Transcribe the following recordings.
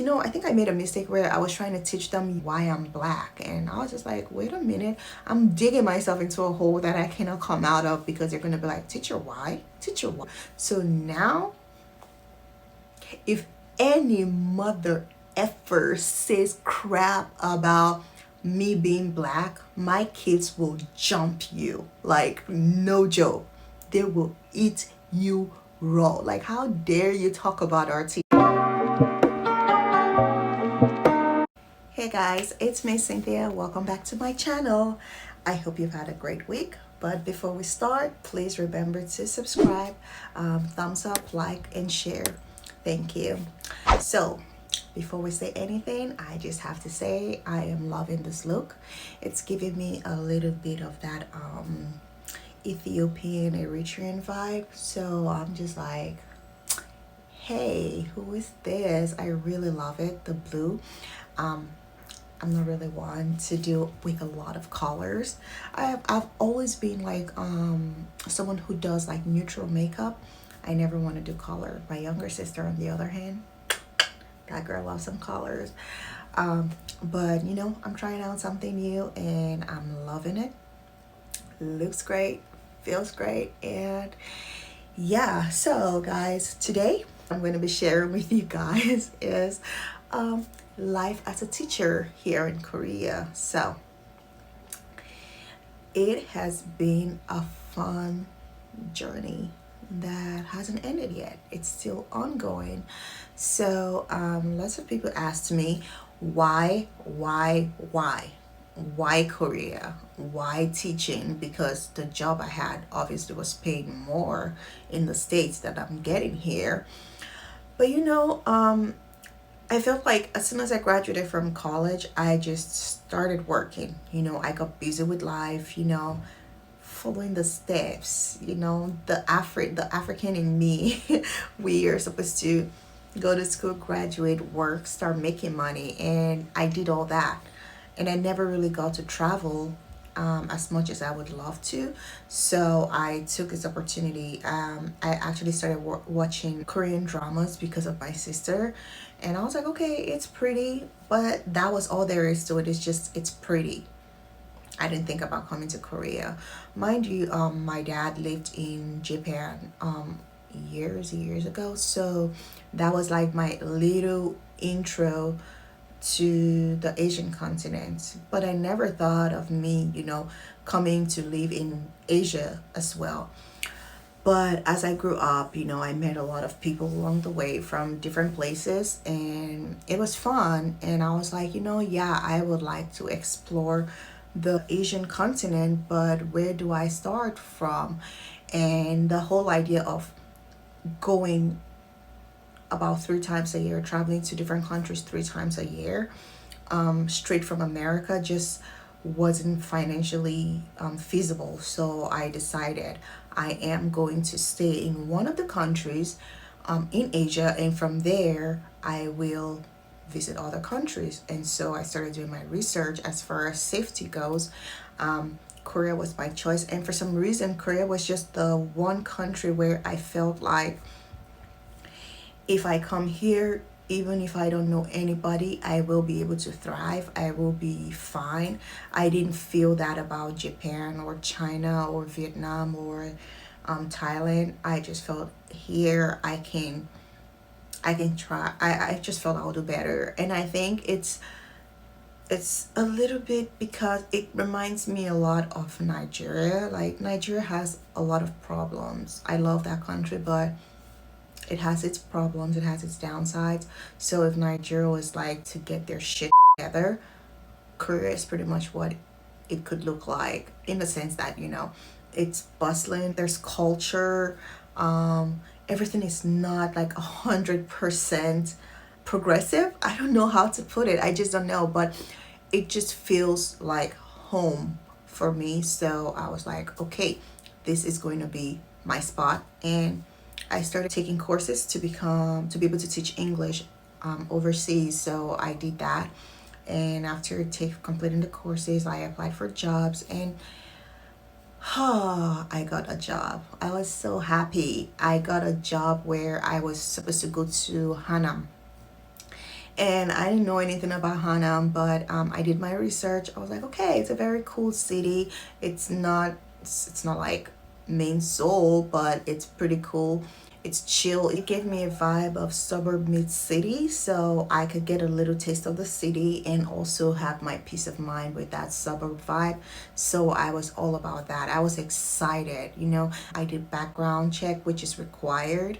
You know, I think I made a mistake where I was trying to teach them why I'm black. And I was just like, wait a minute, I'm digging myself into a hole that I cannot come out of because they're going to be like, teacher, why? Teacher, why? So now, if any mother ever says crap about me being black, my kids will jump you. Like, no joke. They will eat you raw. Like, how dare you talk about our team? Hey guys, it's me Cynthia. Welcome back to my channel. I hope you've had a great week. But before we start, please remember to subscribe, thumbs up, like, and share. Thank you. So, before we say anything, I just have to say I am loving this look. It's giving me a little bit of that Ethiopian Eritrean vibe. So I'm just like, hey, who is this? I really love it. The blue. Um, I'm not really one to deal with a lot of colors. I've always been like someone who does like neutral makeup. I never want to do color. My younger sister, on the other hand, that girl loves some colors. But you know, I'm trying out something new and I'm loving it. Looks great, feels great, and yeah. So guys, today I'm going to be sharing with you guys is life as a teacher here in Korea. So it has been a fun journey that hasn't ended yet. It's still ongoing. So lots of people asked me why Korea, why teaching, because the job I had obviously was paying more in the States that I'm getting here. But you know, I felt like as soon as I graduated from college, I just started working. You know, I got busy with life, you know, following the steps, you know, the African in me. We are supposed to go to school, graduate, work, start making money, and I did all that. And I never really got to travel as much as I would love to. So I took this opportunity. I actually started watching Korean dramas because of my sister. And I was like, okay, it's pretty, but that was all there is to it. It's just, it's pretty. I didn't think about coming to Korea. Mind you, my dad lived in Japan years ago. So that was like my little intro to the Asian continent. But I never thought of me, you know, coming to live in Asia as well. But as I grew up, you know, I met a lot of people along the way from different places, and it was fun. And I was like, you know, yeah, I would like to explore the Asian continent, but where do I start from? And the whole idea of going about 3 times a year, traveling to different countries 3 times a year, straight from America, just wasn't financially feasible. So I decided I am going to stay in one of the countries in Asia, and from there I will visit other countries. And so I started doing my research as far as safety goes. Korea was my choice, and for some reason, Korea was just the one country where I felt like if I come here, even if I don't know anybody, I will be able to thrive. I will be fine. I didn't feel that about Japan or China or Vietnam or Thailand. I just felt here I can try. I just felt I'll do better. And I think it's a little bit because it reminds me a lot of Nigeria. Like Nigeria has a lot of problems. I love that country, but it has its problems, it has its downsides. So if Nigeria was like to get their shit together, Korea is pretty much what it could look like, in the sense that, you know, it's bustling, there's culture, everything is not like 100% progressive. I don't know how to put it. I just don't know, but it just feels like home for me. So I was like, okay, this is going to be my spot. And I started taking courses to be able to teach English overseas. So I did that, and after completing the courses, I applied for jobs, and I got a job. I was so happy. I got a job where I was supposed to go to Hanam, And I didn't know anything about Hanam, but I did my research. I was like, okay, it's a very cool city. It's not like main Seoul, but it's pretty cool. It's chill. It gave me a vibe of suburb mid city, so I could get a little taste of the city and also have my peace of mind with that suburb vibe. So I was all about that. I was excited. I did background check, which is required.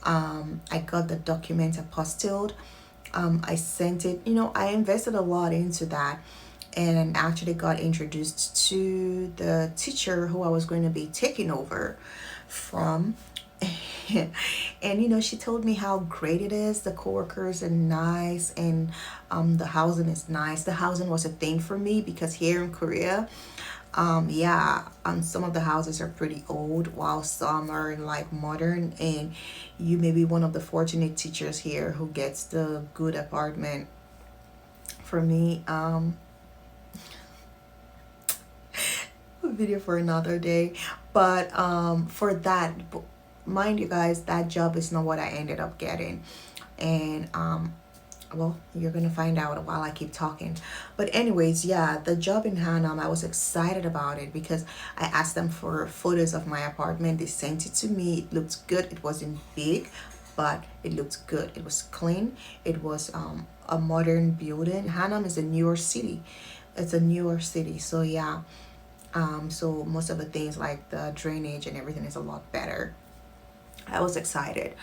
I got the document apostilled. I sent it. I invested a lot into that, and actually got introduced to the teacher who I was going to be taking over from. And she told me how great it is. The coworkers are nice, and the housing is nice. The housing was a thing for me because here in Korea, yeah, some of the houses are pretty old, while some are like modern, and you may be one of the fortunate teachers here who gets the good apartment. For me, video for another day, but for that, mind you guys, that job is not what I ended up getting, and well, you're gonna find out while I keep talking. But anyways, yeah, the job in Hanam, I was excited about it because I asked them for photos of my apartment. They sent it to me. It looked good. It wasn't big, but it looked good. It was clean. It was a modern building. Hanam is a newer city. It's a newer city, so yeah. So most of the things like the drainage and everything is a lot better. I was excited.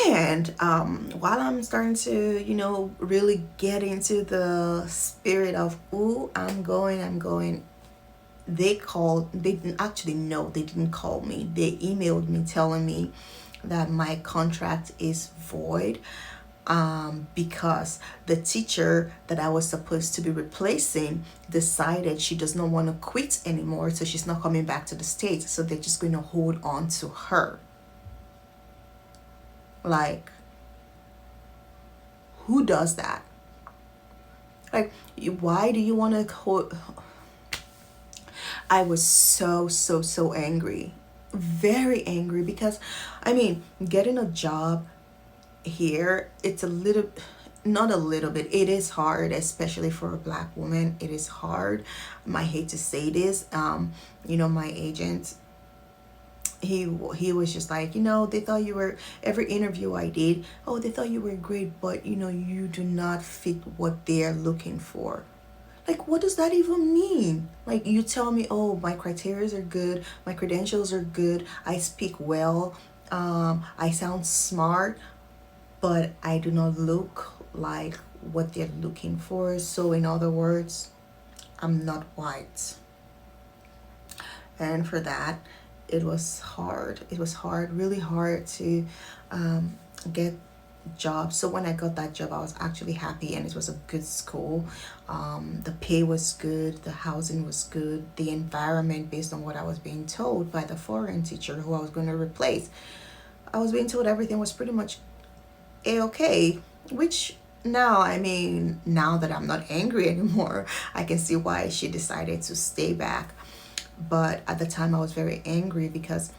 And while I'm starting to, really get into the spirit of, ooh, I'm going, they didn't actually, no, they didn't call me. They emailed me telling me that my contract is void, because the teacher that I was supposed to be replacing decided she does not want to quit anymore, so she's not coming back to the States. So they're just going to hold on to her. Like, who does that? Like, why do you want to? I was so, so, so angry. Very angry because, I mean, getting a job here, it's a little, not a little bit, it is hard, especially for a black woman. It is hard. I hate to say this. My agent, he was just like, they thought you were, every interview I did, oh, they thought you were great, but you do not fit what they're looking for. Like, what does that even mean? Like, you tell me, oh, my criteria are good, my credentials are good, I speak well, I sound smart, but I do not look like what they're looking for. So in other words, I'm not white. And for that, it was hard. It was hard, really hard to get jobs. So when I got that job, I was actually happy, and it was a good school. The pay was good, the housing was good, the environment, based on what I was being told by the foreign teacher who I was going to replace, I was being told everything was pretty much a-okay, which now, I mean, now that I'm not angry anymore, I can see why she decided to stay back. But at the time, I was very angry because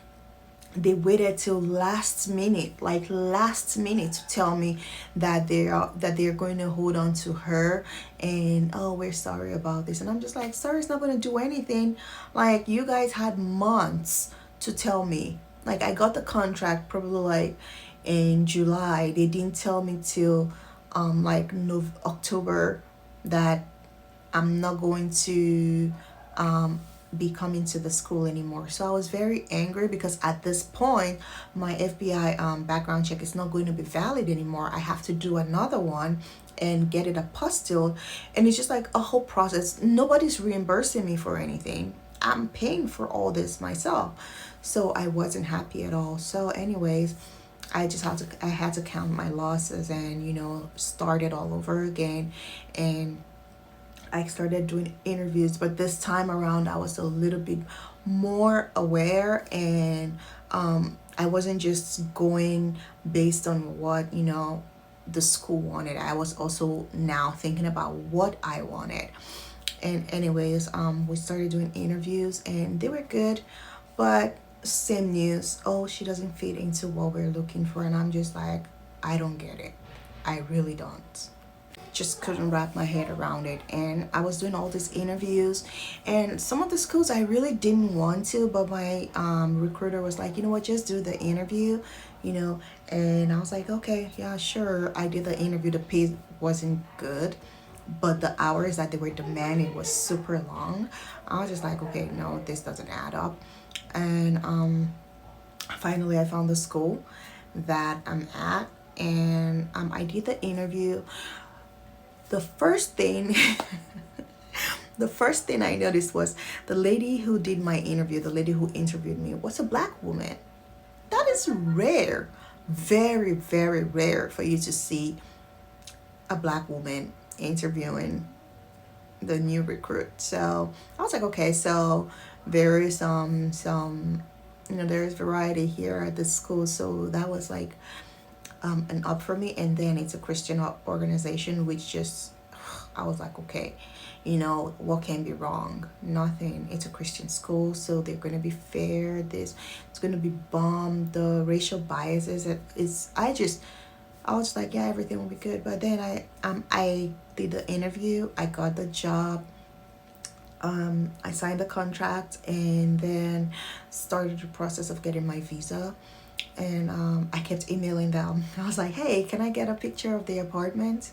they waited till last minute, like last minute, to tell me that they're going to hold on to her, and oh, we're sorry about this. And I'm just like, sorry, it's not going to do anything. Like, you guys had months to tell me. Like, I got the contract probably like in July. They didn't tell me till like October that I'm not going to be coming to the school anymore. So I was very angry because at this point, my FBI background check is not going to be valid anymore. I have to do another one and get it apostilled. And it's just like a whole process. Nobody's reimbursing me for anything. I'm paying for all this myself. So I wasn't happy at all. So anyways, I had to count my losses and start it all over again. And I started doing interviews, but this time around I was a little bit more aware, and I wasn't just going based on what the school wanted. I was also now thinking about what I wanted. And anyways, we started doing interviews, and they were good, but same news. Oh, she doesn't fit into what we're looking for, and I'm just like, I don't get it. I really don't. Just couldn't wrap my head around it. And I was doing all these interviews, and some of the schools I really didn't want to, but my recruiter was like, you know what, just do the interview, you know. And I was like, okay, yeah, sure. I did the interview. The pay wasn't good, but the hours that they were demanding was super long. I was just like, okay, no, this doesn't add up. And finally I found the school that I'm at, and I did the interview. The first thing the first thing I noticed was the lady who did my interview, the lady who interviewed me, was a black woman. That is rare, very, very rare for you to see a black woman interviewing the new recruit. So I was like, okay, so there is some there is variety here at the school. So that was like an up for me. And then it's a Christian organization, which just I was like, okay, what can be wrong? Nothing. It's a Christian school, so they're gonna be fair. This it's gonna be bomb. The racial biases. I was like, yeah, everything will be good. But then I did the interview. I got the job. I signed the contract and then started the process of getting my visa. And I kept emailing them. I was like, hey, can I get a picture of the apartment?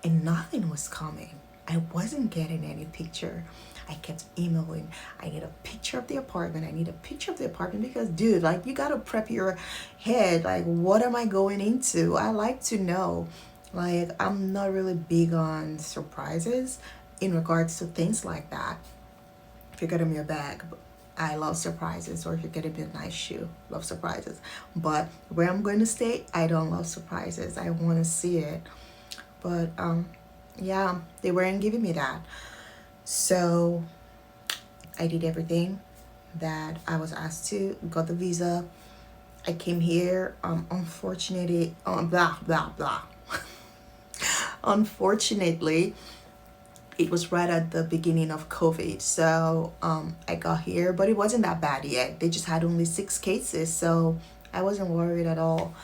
And nothing was coming. I wasn't getting any picture. I kept emailing. I need a picture of the apartment. I need a picture of the apartment because, dude, like, you gotta prep your head. Like, what am I going into? I like to know. Like, I'm not really big on surprises in regards to things like that. If you're getting me a bag, I love surprises. Or if you're getting me a nice shoe, love surprises. But where I'm going to stay, I don't love surprises. I want to see it. But yeah, they weren't giving me that. So I did everything that I was asked to, got the visa. I came here. Unfortunately, blah, blah, blah. Unfortunately, it was right at the beginning of COVID. So I got here, but it wasn't that bad yet. They just had only 6 cases. So I wasn't worried at all.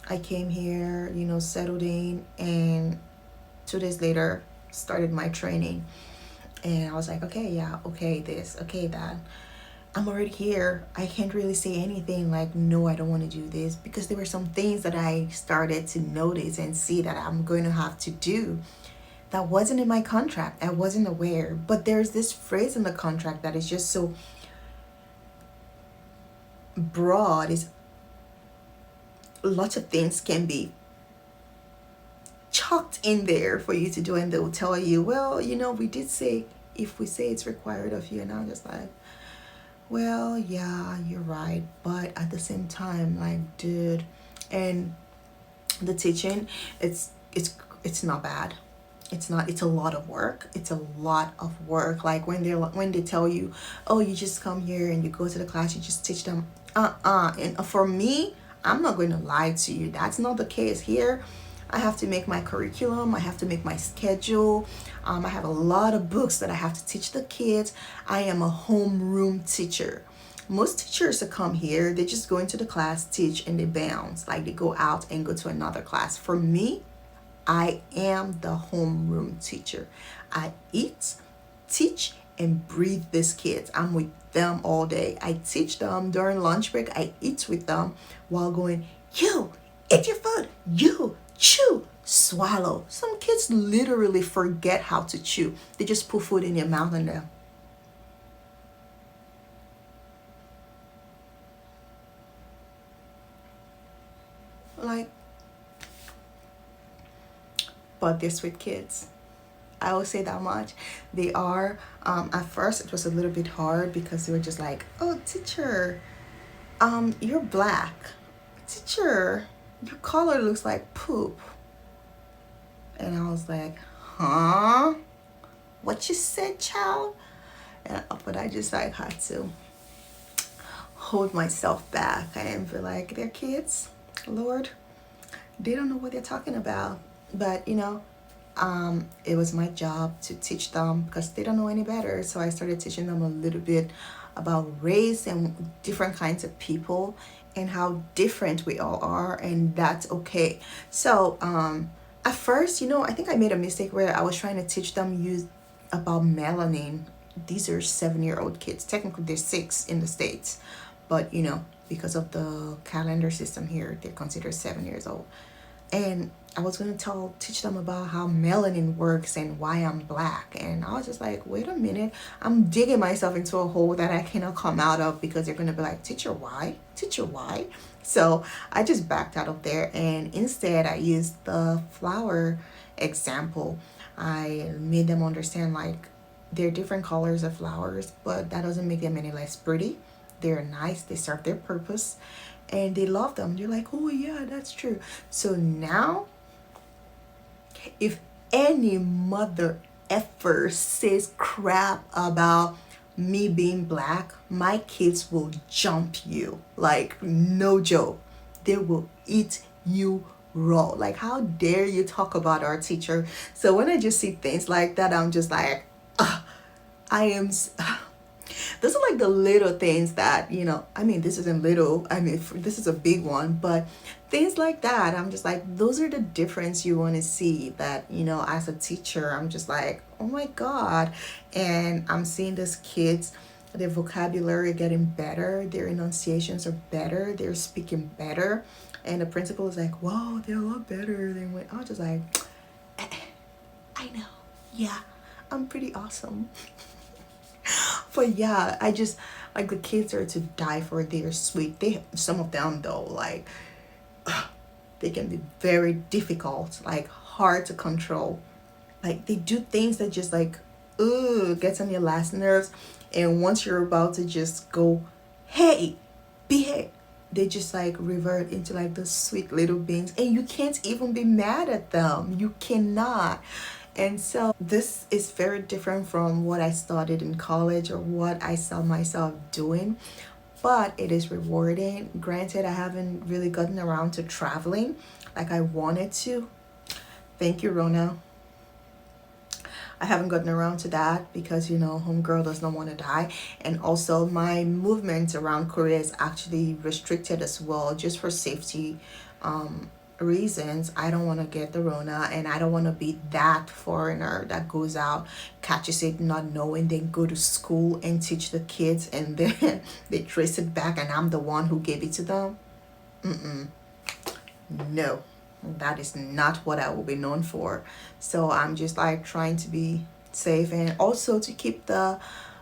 I came here, settled in, and 2 days later started my training. And I was like, okay, yeah, okay, this, okay, that. I'm already here. I can't really say anything like, no, I don't want to do this, because there were some things that I started to notice and see that I'm going to have to do that wasn't in my contract. I wasn't aware. But there's this phrase in the contract that is just so broad. Is lots of things can be chucked in there for you to do, and they'll tell you, well, we did say, if we say it's required of you. And I'm just like, well, yeah, you're right, but at the same time, like, dude. And the teaching, it's not bad. It's a lot of work. It's a lot of work. Like, when they tell you, oh, you just come here and you go to the class, you just teach them. And for me, I'm not going to lie to you, that's not the case here. I have to make my curriculum. I have to make my schedule. I have a lot of books that I have to teach the kids. I am a homeroom teacher. Most teachers that come here, they just go into the class, teach, and they bounce. Like, they go out and go to another class. For me, I am the homeroom teacher. I eat, teach, and breathe these kids. I'm with them all day. I teach them during lunch break. I eat with them while going, you, eat your food. You, chew, swallow. Some kids literally forget how to chew. They just put food in your mouth and they're like, but they're sweet kids. I will say that much. They are. At first, it was a little bit hard because they were just like, "Oh, teacher, you're black. Teacher, your color looks like poop." And I was like, "Huh? What you said, child?" But I just like had to hold myself back and be like, "They're kids, Lord. They don't know what they're talking about." But it was my job to teach them because they don't know any better. So I started teaching them a little bit about race and different kinds of people. and how different we all are, and that's okay. So at first, I think I made a mistake where I was trying to teach them use about melanin. These are 7-year-old kids. Technically they're 6 in the States, but because of the calendar system here, they're considered 7 years old. And I was gonna teach them about how melanin works and why I'm black. And I was just like, wait a minute, I'm digging myself into a hole that I cannot come out of, because they're gonna be like, teacher, why? Teacher, why? So I just backed out of there, and instead I used the flower example. I made them understand like there are different colors of flowers, but that doesn't make them any less pretty. They're nice, they serve their purpose, and they love them. They're like, oh yeah, that's true. So now, if any mother ever says crap about me being black, my kids will jump you. Like, no joke. They will eat you raw. Like, how dare you talk about our teacher? So when I just see things like that, I'm just like, I am. Those are like the little things that, I mean, this isn't little, I mean, this is a big one, but things like that, I'm just like, those are the difference you want to see. That, as a teacher, I'm just like, oh my God. And I'm seeing these kids, their vocabulary getting better, their enunciations are better, they're speaking better. And the principal is like, wow, they're a lot better than what I was just like, I know, yeah, I'm pretty awesome. But yeah, I just like, the kids are to die for. They're sweet. They, some of them though, like they can be very difficult, like hard to control. Like they do things that just like, gets on your last nerves. And once you're about to just go, hey, behave, they just like revert into like the sweet little beings, and you can't even be mad at them. You cannot. And so this is very different from what I started in college or what I saw myself doing, but it is rewarding. Granted, I haven't really gotten around to traveling like I wanted to. Thank you, Rona. I haven't gotten around to that because, homegirl does not want to die. And also, my movement around Korea is actually restricted as well, just for safety reasons. I don't want to get the Rona, and I don't want to be that foreigner that goes out, catches it not knowing, then go to school and teach the kids, and then they trace it back, and I'm the one who gave it to them. No, that is not what I will be known for. So I'm just like trying to be safe, and also to keep the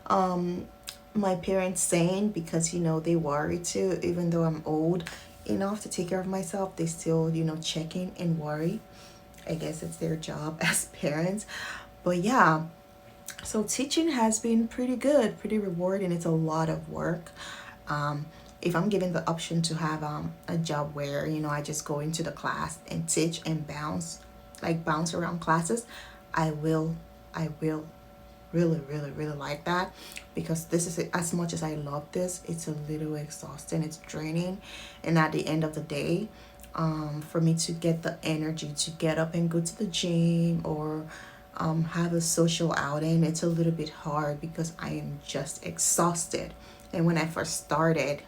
my parents sane, because they worry too. Even though I'm old enough to take care of myself, they still checking and worry. I guess it's their job as parents. But yeah, so teaching has been pretty good, pretty rewarding. It's a lot of work. If I'm given the option to have a job where I just go into the class and teach and bounce around classes, I will really, really, really like that, because this is, as much as I love this, it's a little exhausting, it's draining. And at the end of the day, for me to get the energy to get up and go to the gym, or have a social outing, it's a little bit hard because I am just exhausted. And when I first started,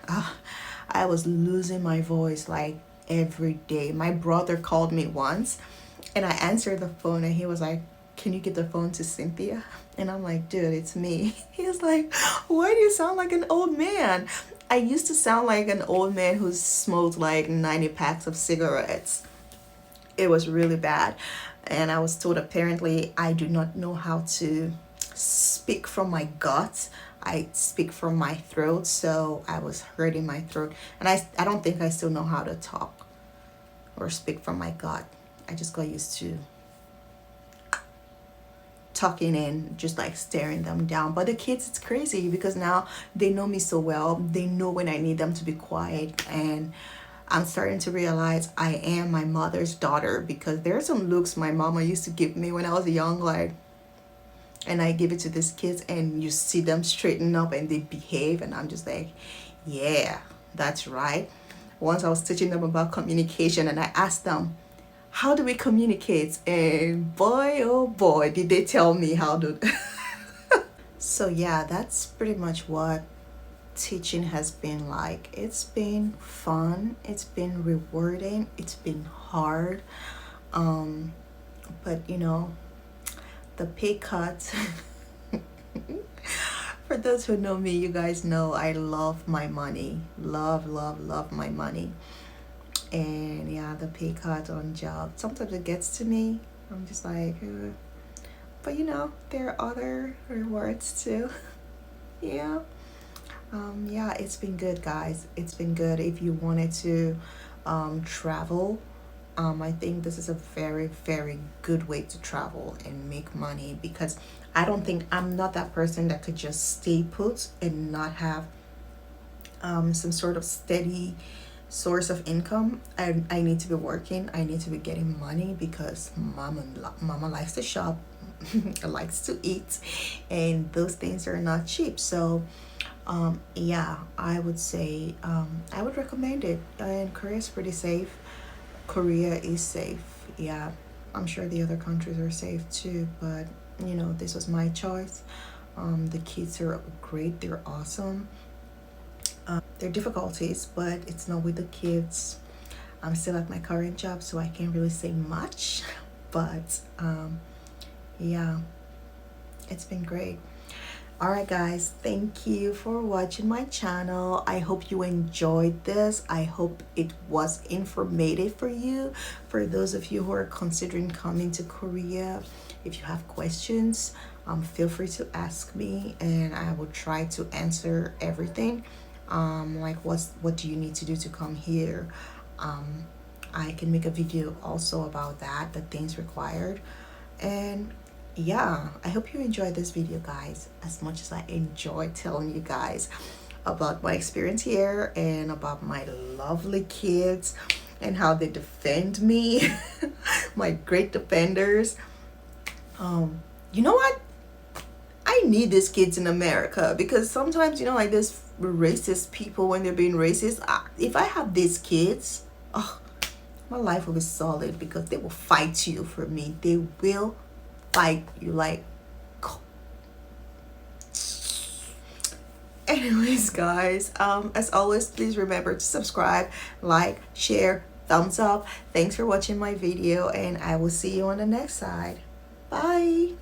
I was losing my voice like every day. My brother called me once, and I answered the phone, and he was like, can you get the phone to Cynthia? And I'm like, dude, it's me. He was like, why do you sound like an old man? I used to sound like an old man who smoked like 90 packs of cigarettes. It was really bad. And I was told, apparently I do not know how to speak from my gut. I speak from my throat. So I was hurting my throat. And I don't think I still know how to talk or speak from my gut. I just got used to talking and just like staring them down. But the kids, it's crazy because now they know me so well. They know when I need them to be quiet. And I'm starting to realize I am my mother's daughter, because there are some looks my mama used to give me when I was young, like, and I give it to these kids, and you see them straighten up and they behave, and I'm just like, yeah, that's right. Once I was teaching them about communication, and I asked them, how do we communicate? And boy, oh boy, did they tell me how to. So yeah, that's pretty much what teaching has been like, it's been fun, it's been rewarding, it's been hard. Um, but the pay cut. For those who know me, you guys know I love my money. Love, love, love my money. And yeah, the pay cut on job. Sometimes it gets to me. I'm just like, but there are other rewards too. Yeah. Yeah, it's been good, guys. It's been good. If you wanted to travel, I think this is a very, very good way to travel and make money, because I don't think I'm not that person that could just stay put and not have some sort of steady source of income. I need to be working. I need to be getting money, because mama likes to shop, likes to eat, and those things are not cheap. So yeah, I would say I would recommend it. And Korea is pretty safe. Korea is safe. Yeah, I'm sure the other countries are safe too, but this was my choice. The kids are great. They're awesome. There are difficulties, but it's not with the kids. I'm still at my current job, so I can't really say much. But yeah, it's been great. Alright, guys, thank you for watching my channel. I hope you enjoyed this. I hope it was informative for you. For those of you who are considering coming to Korea, if you have questions, feel free to ask me, and I will try to answer everything. Like what do you need to do to come here? Um, I can make a video also about that, the things required. And yeah, I hope you enjoyed this video, guys, as much as I enjoyed telling you guys about my experience here and about my lovely kids and how they defend me. My great defenders. You know what? I need these kids in America, because sometimes, like this racist people, when they're being racist, if I have these kids, oh, my life will be solid, because they will fight you for me. They will fight you like. Anyways, guys, as always, please remember to subscribe, like, share, thumbs up. Thanks for watching my video, and I will see you on the next side. Bye.